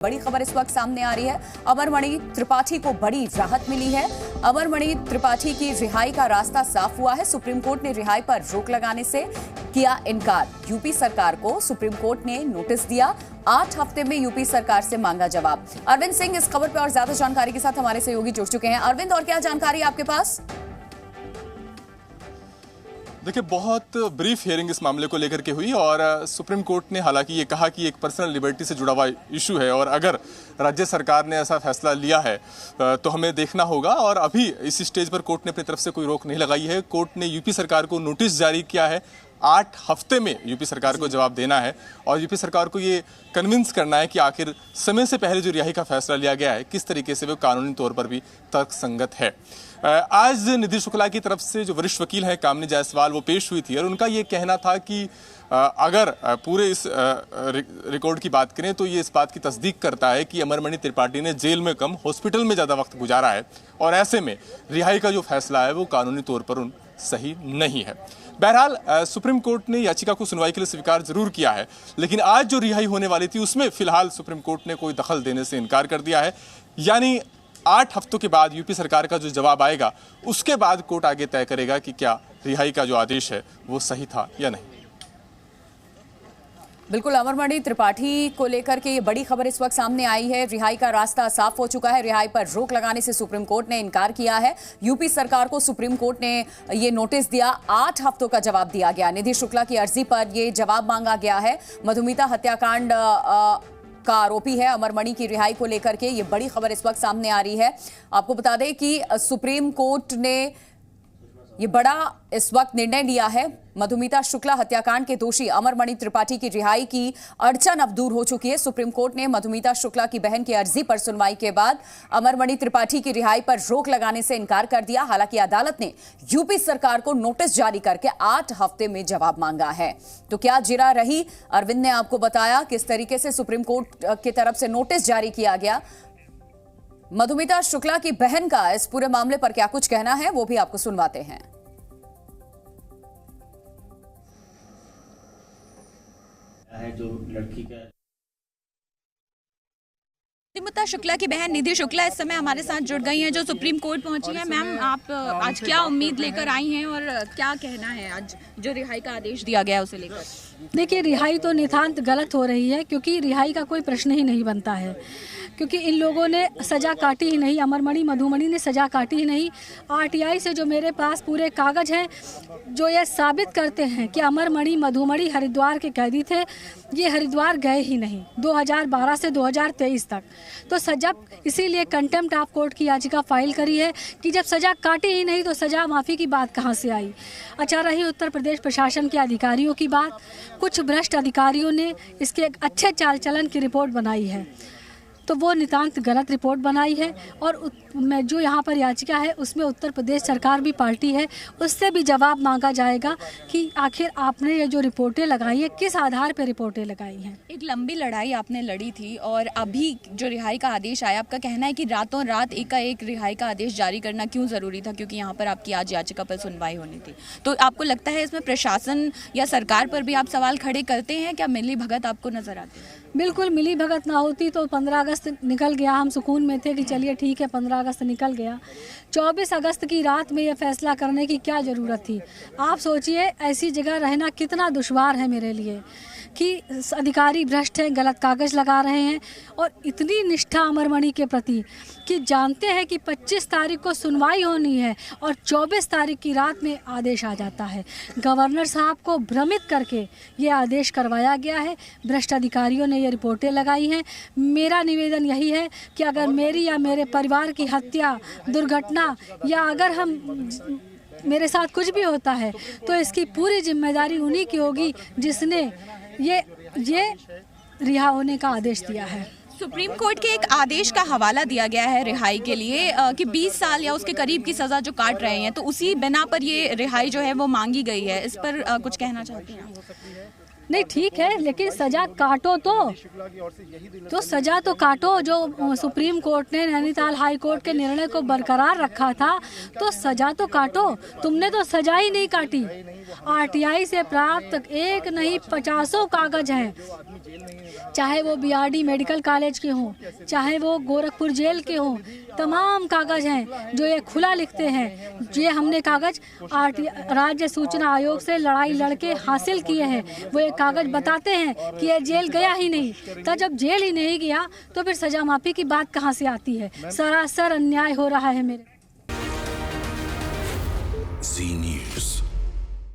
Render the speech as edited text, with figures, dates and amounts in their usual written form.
बड़ी खबर इस वक्त सामने आ रही है। अमरमणि त्रिपाठी को बड़ी राहत मिली है। अमरमणि त्रिपाठी की रिहाई का रास्ता साफ हुआ है। सुप्रीम कोर्ट ने रिहाई पर रोक लगाने से किया इनकार। यूपी सरकार को सुप्रीम कोर्ट ने नोटिस दिया। 8 हफ्ते में यूपी सरकार से मांगा जवाब। अरविंद सिंह इस खबर पर और ज्यादा जानकारी के साथ हमारे सहयोगी जुड़ चुके हैं। अरविंद, और क्या जानकारी आपके पास? देखिए, बहुत ब्रीफ हियरिंग इस मामले को लेकर के हुई और सुप्रीम कोर्ट ने हालांकि ये कहा कि एक पर्सनल लिबर्टी से जुड़ा हुआ इशू है और अगर राज्य सरकार ने ऐसा फैसला लिया है तो हमें देखना होगा। और अभी इस स्टेज पर कोर्ट ने अपनी तरफ से कोई रोक नहीं लगाई है। कोर्ट ने यूपी सरकार को नोटिस जारी किया है। 8 हफ्ते में यूपी सरकार को जवाब देना है और यूपी सरकार को ये कन्विंस करना है कि आखिर समय से पहले जो रिहाई का फैसला लिया गया है किस तरीके से वो कानूनी तौर पर भी तर्कसंगत है। आज निधि शुक्ला की तरफ से जो वरिष्ठ वकील हैं कामिनी जायसवाल, वो पेश हुई थी और उनका ये कहना था कि अगर पूरे इस रिकॉर्ड की बात करें तो ये इस बात की तस्दीक करता है कि अमरमणि त्रिपाठी ने जेल में कम हॉस्पिटल में ज़्यादा वक्त गुजारा है और ऐसे में रिहाई का जो फैसला है वो कानूनी तौर पर सही नहीं है। बहरहाल सुप्रीम कोर्ट ने याचिका को सुनवाई के लिए स्वीकार जरूर किया है, लेकिन आज जो रिहाई होने वाली थी उसमें फिलहाल सुप्रीम कोर्ट ने कोई दखल देने से इनकार कर दिया है। यानी 8 हफ्तों के बाद यूपी सरकार का जो जवाब आएगा उसके बाद कोर्ट आगे तय करेगा कि क्या रिहाई का जो आदेश है वो सही था या नहीं। बिल्कुल, अमरमणि त्रिपाठी को लेकर के ये बड़ी खबर इस वक्त सामने आई है। रिहाई का रास्ता साफ हो चुका है। रिहाई पर रोक लगाने से सुप्रीम कोर्ट ने इनकार किया है। यूपी सरकार को सुप्रीम कोर्ट ने ये नोटिस दिया। 8 हफ्तों का जवाब दिया गया। निधि शुक्ला की अर्जी पर ये जवाब मांगा गया है। मधुमिता हत्याकांड का आरोपी है अमरमणि की रिहाई को लेकर के ये बड़ी खबर इस वक्त सामने आ रही है। आपको बता दें कि सुप्रीम कोर्ट ने ये बड़ा इस वक्त निर्णय लिया है। मधुमिता शुक्ला हत्याकांड के दोषी अमरमणि त्रिपाठी की रिहाई की अड़चन अब दूर हो चुकी है। सुप्रीम कोर्ट ने मधुमिता शुक्ला की बहन की अर्जी पर सुनवाई के बाद अमरमणि त्रिपाठी की रिहाई पर रोक लगाने से इनकार कर दिया। हालांकि अदालत ने यूपी सरकार को नोटिस जारी करके 8 हफ्ते में जवाब मांगा है। तो क्या जिरा रही? अरविंद ने आपको बताया किस तरीके से सुप्रीम कोर्ट की तरफ से नोटिस जारी किया गया। मधुमिता शुक्ला की बहन का इस पूरे मामले पर क्या कुछ कहना है वो भी आपको सुनवाते हैं। जो लड़की का मधुमिता शुक्ला की बहन निधि शुक्ला इस समय हमारे साथ जुड़ गई हैं, जो सुप्रीम कोर्ट पहुंची हैं। मैम, आप आज क्या उम्मीद लेकर आई हैं और क्या कहना है आज जो रिहाई का आदेश दिया गया है उसे लेकर? देखिए, रिहाई तो नितांत गलत हो रही है क्योंकि रिहाई का कोई प्रश्न ही नहीं बनता है, क्योंकि इन लोगों ने सज़ा काटी ही नहीं। अमरमणि मधुमणि ने सज़ा काटी ही नहीं। आरटीआई से जो मेरे पास पूरे कागज़ हैं जो ये साबित करते हैं कि अमरमणि मधुमणि हरिद्वार के कैदी थे, ये हरिद्वार गए ही नहीं 2012 से 2023 तक। तो सज़ा, इसीलिए कंटेम्प्ट ऑफ कोर्ट की याचिका फाइल करी है कि जब सज़ा काटी ही नहीं तो सज़ा माफ़ी की बात कहाँ से आई। अच्छा, रही उत्तर प्रदेश प्रशासन के अधिकारियों की बात, कुछ भ्रष्ट अधिकारियों ने इसके एक अच्छे चाल चलन की रिपोर्ट बनाई है, तो वो नितांत गलत रिपोर्ट बनाई है। और मैं जो यहाँ पर याचिका है उसमें उत्तर प्रदेश सरकार भी पार्टी है, उससे भी जवाब मांगा जाएगा कि आखिर आपने ये जो रिपोर्टें लगाई हैं किस आधार पर रिपोर्टें लगाई हैं। एक लंबी लड़ाई आपने लड़ी थी और अभी जो रिहाई का आदेश आया, आपका कहना है कि रातों रात एकाएक रिहाई का आदेश जारी करना क्यों ज़रूरी था? क्योंकि यहाँ पर आपकी आज याचिका पर सुनवाई होनी थी। तो आपको लगता है इसमें प्रशासन या सरकार पर भी आप सवाल खड़े करते हैं? क्या मिली भगत आपको नजर आती है? बिल्कुल, मिली भगत ना होती तो 15 अगस्त निकल गया। हम सुकून में थे कि चलिए ठीक है, 15 अगस्त निकल गया। 24 अगस्त की रात में ये फैसला करने की क्या ज़रूरत थी? आप सोचिए, ऐसी जगह रहना कितना दुश्वार है मेरे लिए कि अधिकारी भ्रष्ट हैं, गलत कागज़ लगा रहे हैं और इतनी निष्ठा अमरमणि के प्रति कि जानते हैं कि 25 तारीख को सुनवाई होनी है और 24 तारीख की रात में आदेश आ जाता है। गवर्नर साहब को भ्रमित करके ये आदेश करवाया गया है। भ्रष्ट अधिकारियों ने ये रिपोर्टें लगाई हैं। मेरा निवेदन यही है कि अगर मेरी या मेरे परिवार की हत्या, दुर्घटना या अगर मेरे साथ कुछ भी होता है तो इसकी पूरी जिम्मेदारी उन्हीं की होगी जिसने ये रिहा होने का आदेश दिया है। सुप्रीम कोर्ट के एक आदेश का हवाला दिया गया है रिहाई के लिए कि 20 साल या उसके करीब की सज़ा जो काट रहे हैं, तो उसी बिना पर ये रिहाई जो है वो मांगी गई है। इस पर कुछ कहना चाहते हैं? नहीं, ठीक है, लेकिन सजा काटो तो सजा तो काटो। जो सुप्रीम कोर्ट ने नैनीताल हाई कोर्ट के निर्णय को बरकरार रखा था तो सजा तो काटो। तुमने तो सजा ही नहीं काटी। आरटीआई से प्राप्त एक नहीं 50 कागज हैं। चाहे वो बीआरडी मेडिकल कॉलेज के हों, चाहे वो गोरखपुर जेल के हों, तमाम कागज़ हैं जो ये खुला लिखते हैं। ये हमने कागज़ राज्य सूचना आयोग से लड़ाई लड़के हासिल किए हैं। वो ये कागज़ बताते हैं कि ये जेल गया ही नहीं। तो जब जेल ही नहीं गया तो फिर सजा माफ़ी की बात कहाँ से आती है? सरासर अन्याय हो रहा है मेरे। जी न्यूज़।